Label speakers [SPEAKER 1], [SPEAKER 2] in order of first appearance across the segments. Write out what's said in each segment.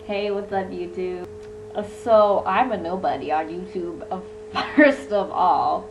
[SPEAKER 1] Hey, what's up, YouTube? So, I'm a nobody on YouTube, first of all.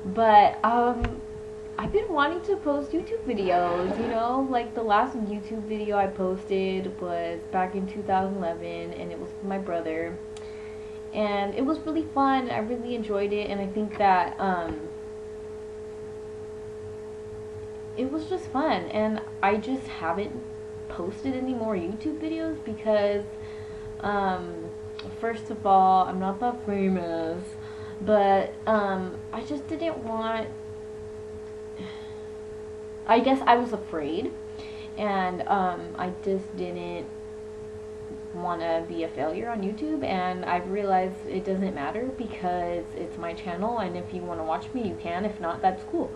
[SPEAKER 1] But, I've been wanting to post YouTube videos, like the last YouTube video I posted was back in 2011, and it was with my brother. And it was really fun. I really enjoyed it, and I think that, it was just fun. And I just haven't posted any more YouTube videos because first of all, I'm not that famous, but I just didn't want, I guess I was afraid, and I just didn't want to be a failure on YouTube, and I've realized it doesn't matter because it's my channel, and if you want to watch me, you can. If not, that's cool.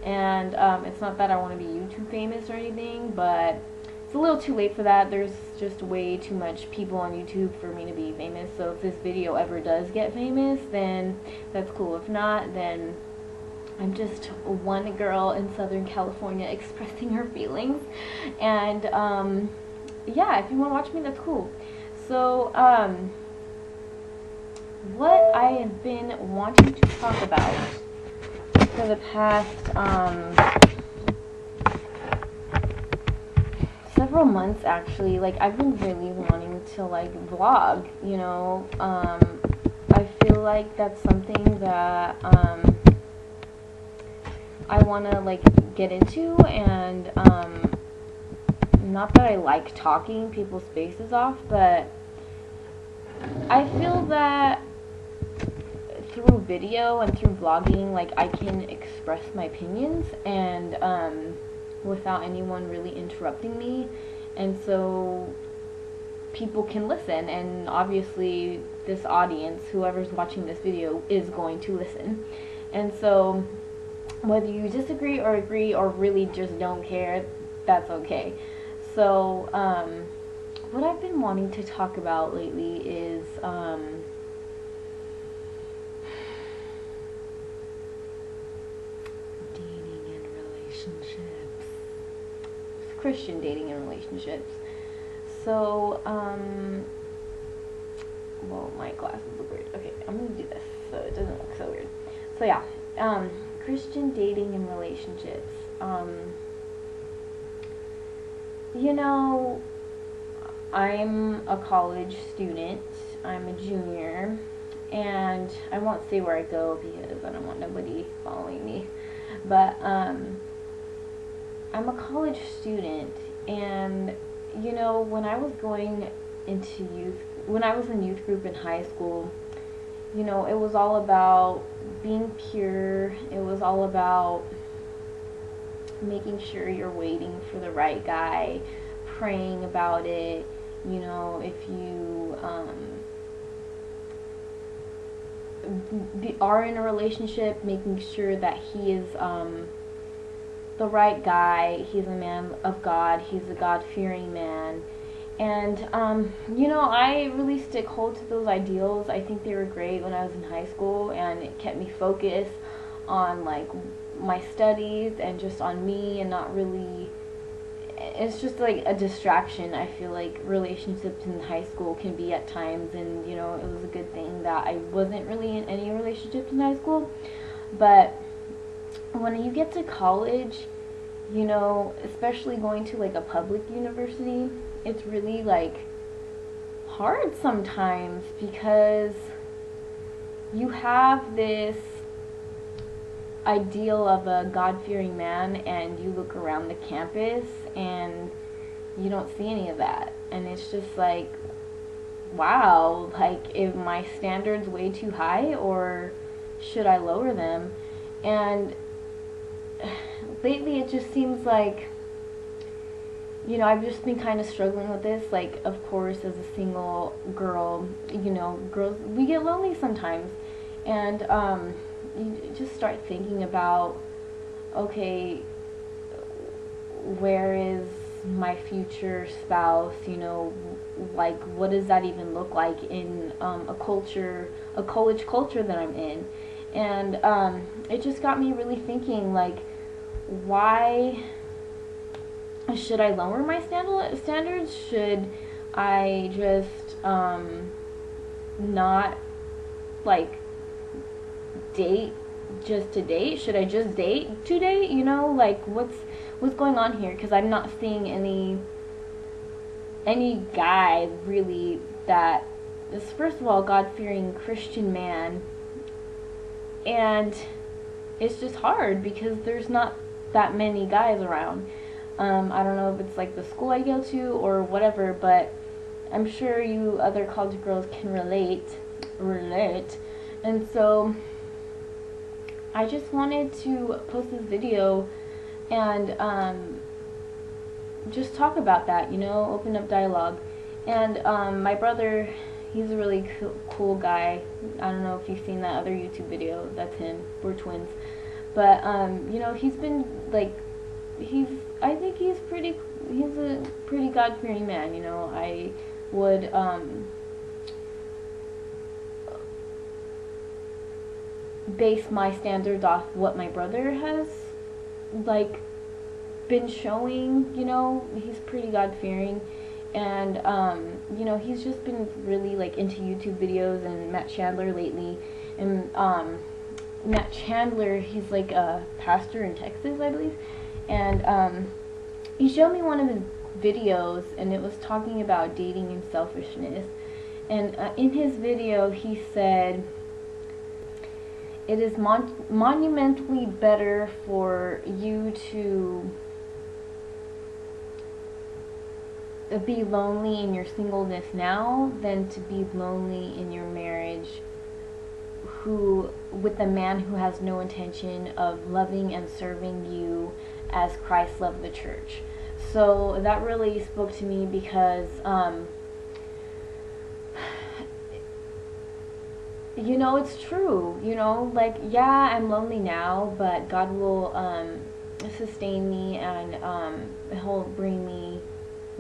[SPEAKER 1] And it's not that I want to be YouTube famous or anything, but it's a little too late for that. There's just way too much people on YouTube for me to be famous. So if this video ever does get famous, then that's cool. If not, then I'm just one girl in Southern California expressing her feelings. And yeah, if you want to watch me, that's cool. So what I have been wanting to talk about for the past several months, actually, like, I've been really wanting to, like, vlog, I feel like that's something that I want to, like, get into, and not that I like talking people's faces off, but I feel that through video and through vlogging, like, I can express my opinions, and without anyone really interrupting me, and so people can listen, and obviously this audience, whoever's watching this video, is going to listen. And so whether you disagree or agree or really just don't care, that's okay. So what I've been wanting to talk about lately is Christian dating and relationships. So, well, my glasses look weird. Okay, I'm gonna do this so it doesn't look so weird. So yeah, Christian dating and relationships. I'm a college student. I'm a junior, and I won't say where I go because I don't want nobody following me. But I'm a college student, and when I was going into when I was in youth group in high school, it was all about being pure. It was all about making sure you're waiting for the right guy, praying about it. If you are in a relationship, making sure that he is the right guy, he's a man of God, he's a God-fearing man. And I really stick hold to those ideals. I think they were great when I was in high school, and it kept me focused on, like, my studies and just on me, and not really, it's just like a distraction. I feel like relationships in high school can be at times, and it was a good thing that I wasn't really in any relationships in high school. But when you get to college, especially going to, like, a public university, it's really, like, hard sometimes because you have this ideal of a God-fearing man, and you look around the campus and you don't see any of that, and it's just like, wow, like, if my standards way too high, or should I lower them? And lately it just seems like, I've just been kind of struggling with this. Like, of course, as a single girl, girls, we get lonely sometimes, and you just start thinking about, okay, where is my future spouse? Like, what does that even look like in a college culture that I'm in? And it just got me really thinking, like, why should I lower my standards? Should I just not like date just to date? Should I just date to date? You know, like what's going on here? Because I'm not seeing any guy really that is, first of all, God-fearing Christian man, and it's just hard because there's not that many guys around. I don't know if it's like the school I go to or whatever, but I'm sure you other college girls can relate. And so I just wanted to post this video and just talk about that, you know, open up dialogue. And my brother, he's a really cool guy. I don't know if you've seen that other YouTube video. That's him. We're twins. But you know, he's been like, I think he's a pretty God-fearing man. You know, I would base my standards off what my brother has like been showing. You know, he's pretty God-fearing, and you know, he's just been really like into YouTube videos and Matt Chandler lately. And Matt Chandler, he's like a pastor in Texas, I believe, and he showed me one of his videos, and it was talking about dating and selfishness. And in his video, he said, it is monumentally better for you to be lonely in your singleness now than to be lonely in your marriage with a man who has no intention of loving and serving you as Christ loved the church. So that really spoke to me because you know, it's true. You know, like, yeah, I'm lonely now, but God will sustain me, and he'll bring me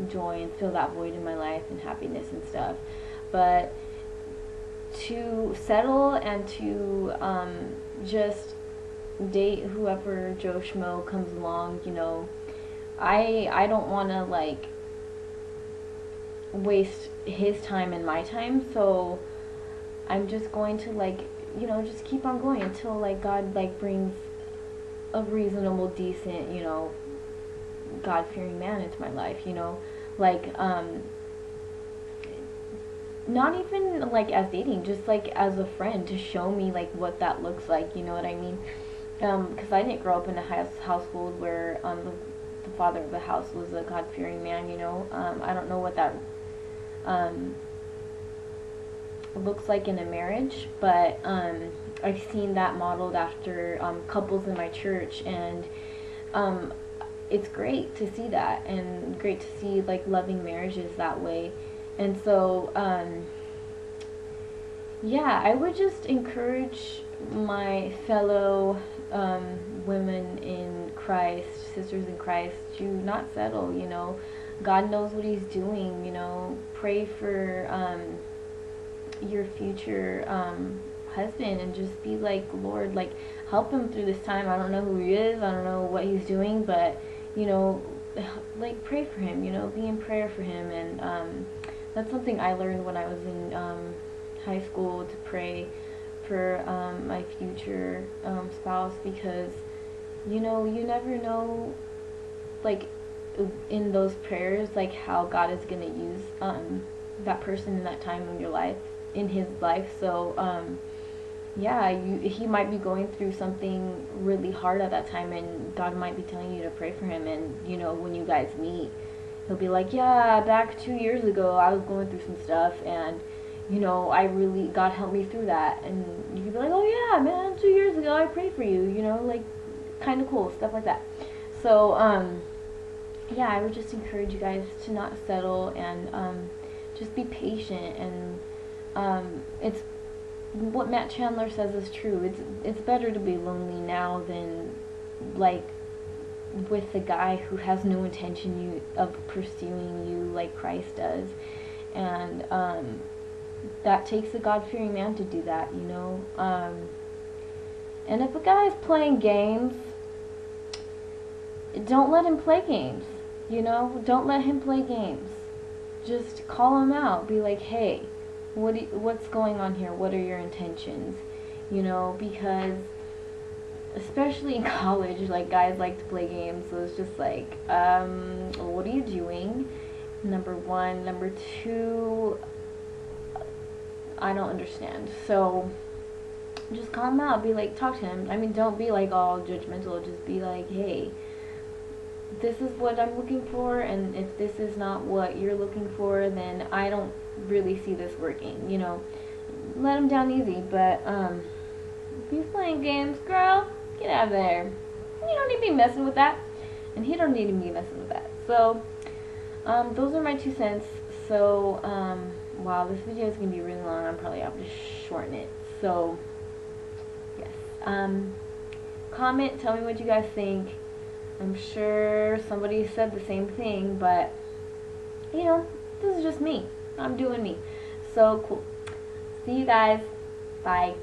[SPEAKER 1] joy and fill that void in my life and happiness and stuff. But to settle and to just date whoever Joe Schmo comes along, you know, I don't want to like waste his time and my time, so I'm just going to like, you know, just keep on going until like God like brings a reasonable, decent, you know, God-fearing man into my life, you know, like not even like as dating, just like as a friend, to show me like what that looks like, you know what I mean? Because I didn't grow up in a household where the father of the house was a God-fearing man, you know. I don't know what that looks like in a marriage, but I've seen that modeled after couples in my church, and it's great to see that, and great to see like loving marriages that way. And so yeah, I would just encourage my fellow women in Christ, sisters in Christ, to not settle, you know. God knows what he's doing, you know. Pray for your future husband, and just be like, Lord, like, help him through this time. I don't know who he is, I don't know what he's doing, but, you know, like, pray for him, you know, be in prayer for him. And that's something I learned when I was in high school, to pray for my future spouse, because, you know, you never know, like, in those prayers, like, how God is going to use that person in that time of your life, in his life. So yeah, he might be going through something really hard at that time, and God might be telling you to pray for him. And, you know, when you guys meet, he'll be like, yeah, back 2 years ago I was going through some stuff, and, you know, God helped me through that. And you can be like, oh yeah, man, 2 years ago I prayed for you, you know, like, kind of cool, stuff like that. So yeah, I would just encourage you guys to not settle, and just be patient. And it's what Matt Chandler says is true. It's better to be lonely now than like with the guy who has no intention of pursuing you like Christ does. And that takes a God-fearing man to do that, you know. And if a guy is playing games, don't let him play games, you know. Don't let him play games. just call him out. Be like, hey, what's going on here? What are your intentions? You know, because especially in college, like, guys like to play games, so it's just like, what are you doing? Number one. Number two, I don't understand. So just call him out. Be like, talk to him. I mean, don't be like all judgmental. Just be like, hey, this is what I'm looking for, and if this is not what you're looking for, then I don't really see this working. You know, let him down easy. But if he's playing games, girl, get out of there. You don't need to be messing with that, and he don't need to be messing with that. So those are my 2 cents. So wow, this video is gonna be really long. I'm probably have to shorten it. So yes, comment, tell me what you guys think. I'm sure somebody said the same thing, but you know, this is just me. I'm doing me. So cool. See you guys. Bye.